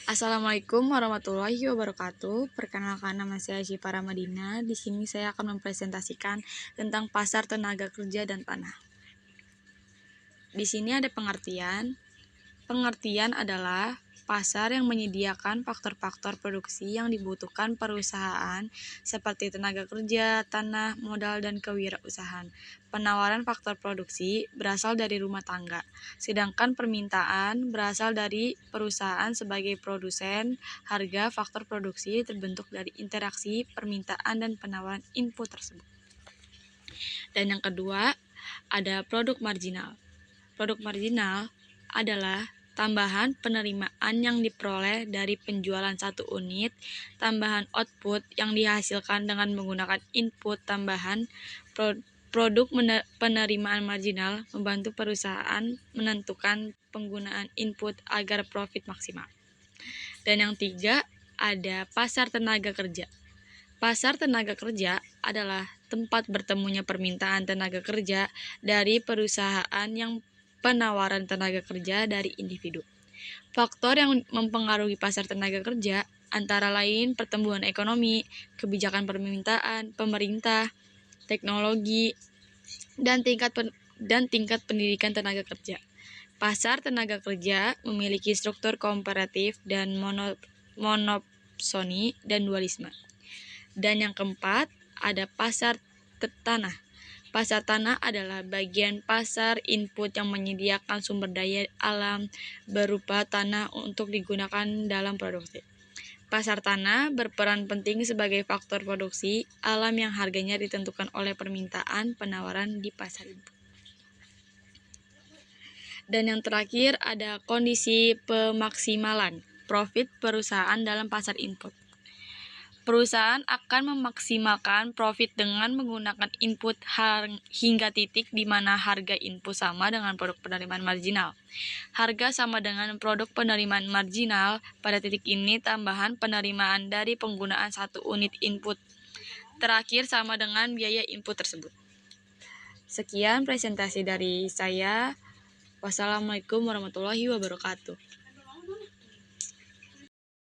Assalamualaikum warahmatullahi wabarakatuh. Perkenalkan, nama saya Syifa Ramadina. Di sini saya akan mempresentasikan tentang pasar tenaga kerja dan tanah. Di sini ada pengertian. Pengertian adalah pasar yang menyediakan faktor-faktor produksi yang dibutuhkan perusahaan seperti tenaga kerja, tanah, modal, dan kewirausahaan. Penawaran faktor produksi berasal dari rumah tangga, sedangkan permintaan berasal dari perusahaan sebagai produsen. Harga faktor produksi terbentuk dari interaksi permintaan dan penawaran input tersebut. Dan yang kedua, ada produk marginal. Produk marginal adalah tambahan penerimaan yang diperoleh dari penjualan satu unit, tambahan output yang dihasilkan dengan menggunakan input tambahan. Produk penerimaan marginal membantu perusahaan menentukan penggunaan input agar profit maksimal. Dan yang tiga, ada pasar tenaga kerja. Pasar tenaga kerja adalah tempat bertemunya permintaan tenaga kerja dari perusahaan yang penawaran tenaga kerja dari individu. Faktor yang mempengaruhi pasar tenaga kerja antara lain pertumbuhan ekonomi, kebijakan permintaan, pemerintah, teknologi, dan tingkat pendidikan tenaga kerja. Pasar tenaga kerja memiliki struktur komparatif dan monopsoni dan dualisme. Dan yang keempat, ada pasar tanah. Pasar tanah adalah bagian pasar input yang menyediakan sumber daya alam berupa tanah untuk digunakan dalam produksi. Pasar tanah berperan penting sebagai faktor produksi alam yang harganya ditentukan oleh permintaan penawaran di pasar input. Dan yang terakhir ada kondisi pemaksimalan profit perusahaan dalam pasar input. Perusahaan akan memaksimalkan profit dengan menggunakan input hingga titik di mana harga input sama dengan produk penerimaan marginal. Harga sama dengan produk penerimaan marginal pada titik ini tambahan penerimaan dari penggunaan satu unit input. Terakhir sama dengan biaya input tersebut. Sekian presentasi dari saya. Wassalamualaikum warahmatullahi wabarakatuh.